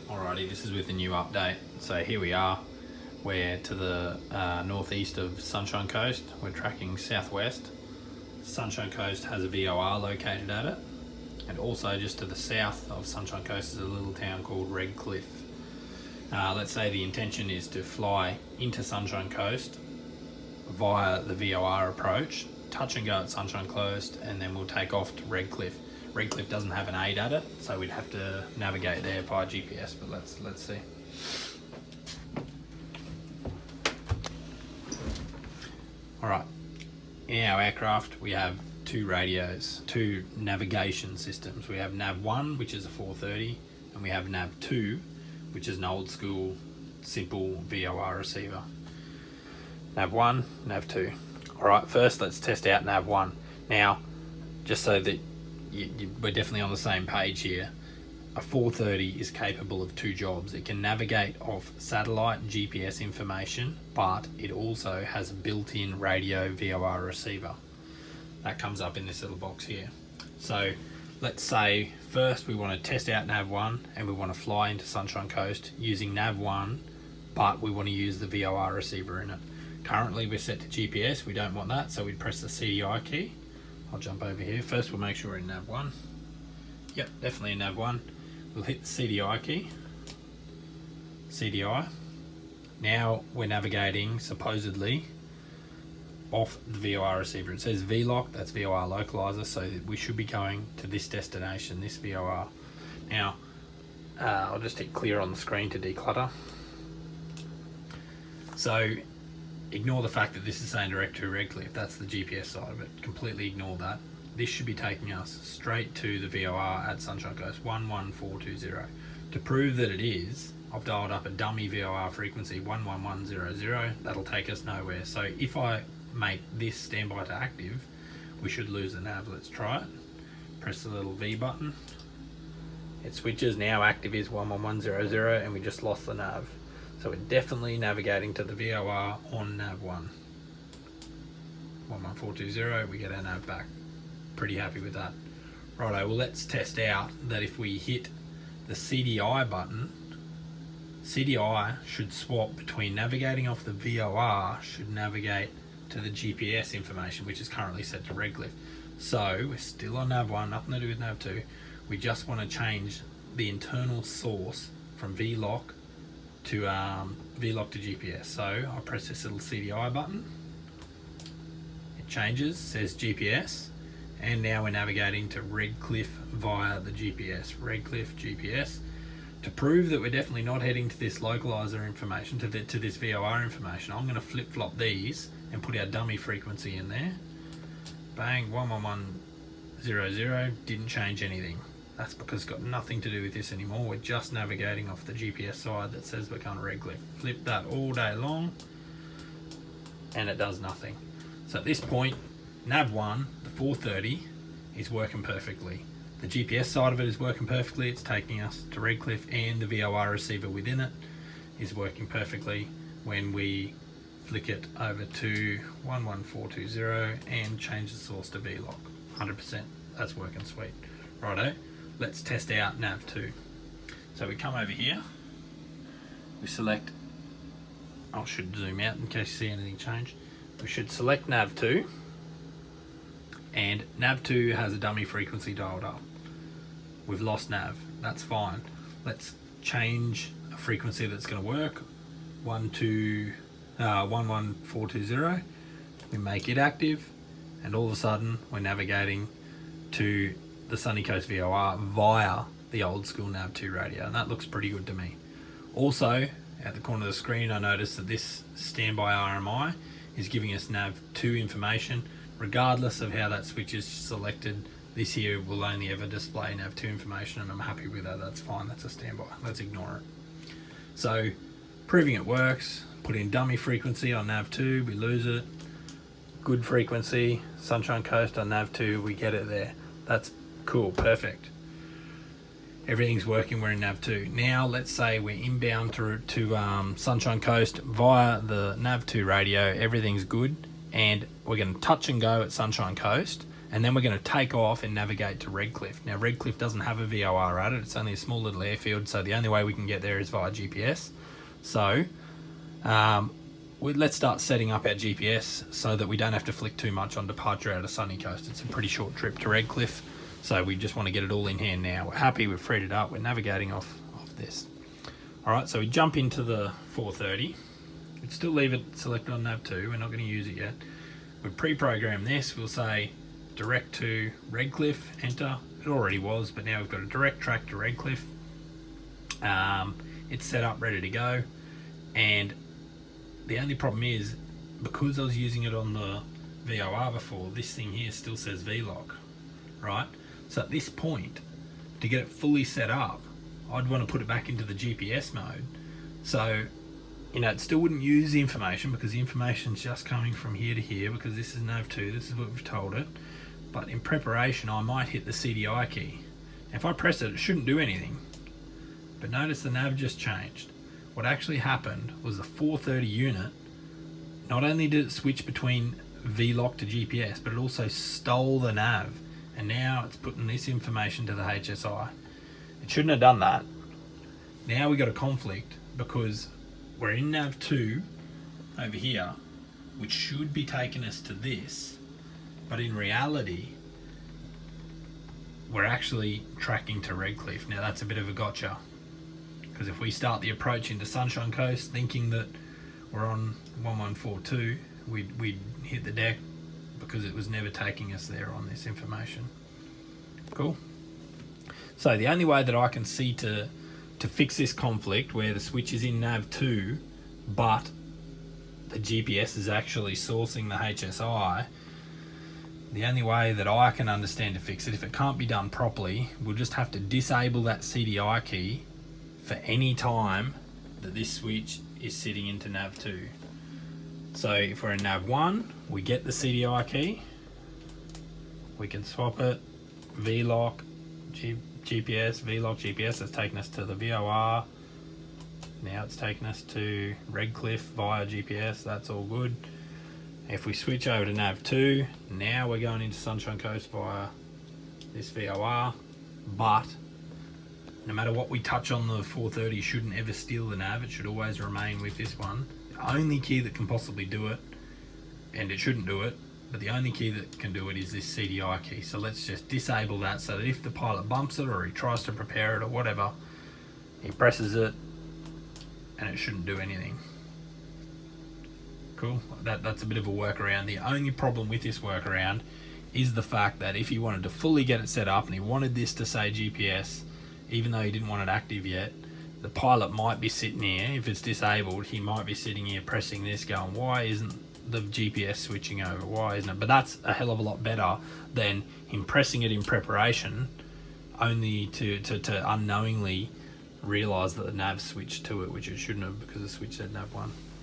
Alrighty, this is with the new update. So here we are. We're to the northeast of Sunshine Coast. We're tracking southwest. Sunshine Coast has a VOR located at it. And also just to the south of Sunshine Coast is a little town called Redcliffe. Let's say the intention is to fly into Sunshine Coast via the VOR approach, touch and go at Sunshine Coast, and then we'll take off to Redcliffe. Redcliffe doesn't have an aid at it, so we'd have to navigate there via GPS, but let's see. Alright, in our aircraft we have two radios, two navigation systems. We have NAV1, which is a 430, and we have NAV2, which is an old school simple VOR receiver. NAV1, NAV2. Alright, first let's test out NAV1. Now, just so that we're definitely on the same page here, a 430 is capable of two jobs. It can navigate off satellite GPS information, but it also has a built-in radio VOR receiver. That comes up in this little box here. So let's say first we want to test out NAV1 and we want to fly into Sunshine Coast using NAV1, but we want to use the VOR receiver in it. Currently we're set to GPS, we don't want that, so we'd press the Cdi key. I'll jump over here. First we'll make sure we're in NAV1. Yep, definitely in NAV1. We'll hit the Cdi key. Cdi. Now we're navigating supposedly off the VOR receiver. It says VLOC, that's VOR localizer, so we should be going to this destination, this VOR. Now, I'll just hit clear on the screen to declutter. So ignore the fact that this is saying direct to Redcliffe, that's the GPS side of it. Completely ignore that. This should be taking us straight to the VOR at Sunshine Coast, 11420. To prove that it is, I've dialed up a dummy VOR frequency, 11100. That'll take us nowhere. So if I make this standby to active, we should lose the nav. Let's try it. Press the little V button. It switches, now active is 11100, and we just lost the nav. So we're definitely navigating to the VOR on NAV1. 11420, we get our nav back. Pretty happy with that. Righto, well let's test out that if we hit the CDI button, CDI should swap between navigating off the VOR, should navigate to the GPS information, which is currently set to Redcliffe. So we're still on NAV1, nothing to do with NAV2. We just want to change the internal source from VLOC to GPS. So I press this little CDI button, it changes, says GPS, and now we're navigating to Redcliffe via the GPS. Redcliffe GPS. To prove that we're definitely not heading to this localizer information, to this VOR information, I'm going to flip-flop these and put our dummy frequency in there. Bang, 11100, didn't change anything. That's because it's got nothing to do with this anymore. We're just navigating off the GPS side that says we're going to Redcliffe. Flip that all day long and it does nothing. So at this point, NAV1, the 430, is working perfectly. The GPS side of it is working perfectly. It's taking us to Redcliffe, and the VOR receiver within it is working perfectly when we flick it over to 11420 and change the source to VLOC. 100%, that's working sweet. Righto. Let's test out NAV2. So we come over here, we select, I should zoom out in case you see anything change. We should select NAV2, and NAV2 has a dummy frequency dialed up. We've lost nav, that's fine. Let's change a frequency that's going to work, 11420. We make it active, and all of a sudden we're navigating to the Sunny Coast VOR via the old school NAV2 radio, and that looks pretty good to me. Also, at the corner of the screen, I noticed that this standby RMI is giving us NAV2 information, regardless of how that switch is selected. This here will only ever display NAV2 information, and I'm happy with that. That's fine, that's a standby, let's ignore it. So, proving it works, put in dummy frequency on NAV2, we lose it. Good frequency, Sunshine Coast on NAV2, we get it there. That's cool, perfect. Everything's working, we're in NAV2. Now let's say we're inbound to Sunshine Coast via the NAV2 radio, everything's good, and we're going to touch and go at Sunshine Coast, and then we're going to take off and navigate to Redcliffe. Now Redcliffe doesn't have a VOR at it, it's only a small little airfield, so the only way we can get there is via GPS. So let's start setting up our GPS so that we don't have to flick too much on departure out of Sunny Coast. It's a pretty short trip to Redcliffe, so we just want to get it all in hand now. We're happy, we've freed it up, we're navigating off this. Alright, so we jump into the 430. We'd still leave it selected on NAV2, we're not going to use it yet. We pre-program this, we'll say direct to Redcliffe, enter. It already was, but now we've got a direct track to Redcliffe. It's set up, ready to go, and the only problem is, because I was using it on the VOR before, this thing here still says VLOC, right? So at this point, to get it fully set up, I'd want to put it back into the GPS mode. So, you know, it still wouldn't use the information because the information's just coming from here to here, because this is NAV2, this is what we've told it. But in preparation, I might hit the Cdi key. Now, if I press it, it shouldn't do anything. But notice the nav just changed. What actually happened was the 430 unit, not only did it switch between VLOC to GPS, but it also stole the nav, and now it's putting this information to the HSI. It shouldn't have done that. Now we got a conflict because we're in NAV2 over here, which should be taking us to this, but in reality we're actually tracking to Redcliffe. Now that's a bit of a gotcha, because if we start the approach into Sunshine Coast thinking that we're on 1142, we'd hit the deck, because it was never taking us there on this information. Cool. So the only way that I can see to fix this conflict where the switch is in NAV2 but the GPS is actually sourcing the HSI, the only way that I can understand to fix it, if it can't be done properly, we'll just have to disable that Cdi key for any time that this switch is sitting into NAV2. So if we're in NAV1, we get the Cdi key, we can swap it, VLOC, GPS, VLOC, GPS, that's taken us to the VOR. Now it's taken us to Redcliffe via GPS, that's all good. If we switch over to NAV2, now we're going into Sunshine Coast via this VOR, but no matter what we touch on the 430, shouldn't ever steal the nav, it should always remain with this one. The only key that can possibly do it, and it shouldn't do it, but the only key that can do it is this Cdi key. So let's just disable that so that if the pilot bumps it or he tries to prepare it or whatever, he presses it and it shouldn't do anything. Cool, that's a bit of a workaround. The only problem with this workaround is the fact that if he wanted to fully get it set up and he wanted this to say GPS, even though he didn't want it active yet, the pilot might be sitting here, if it's disabled, he might be sitting here pressing this going, why isn't the GPS switching over, why isn't it? But that's a hell of a lot better than him pressing it in preparation only to unknowingly realise that the nav switched to it, which it shouldn't have, because the switch said NAV1.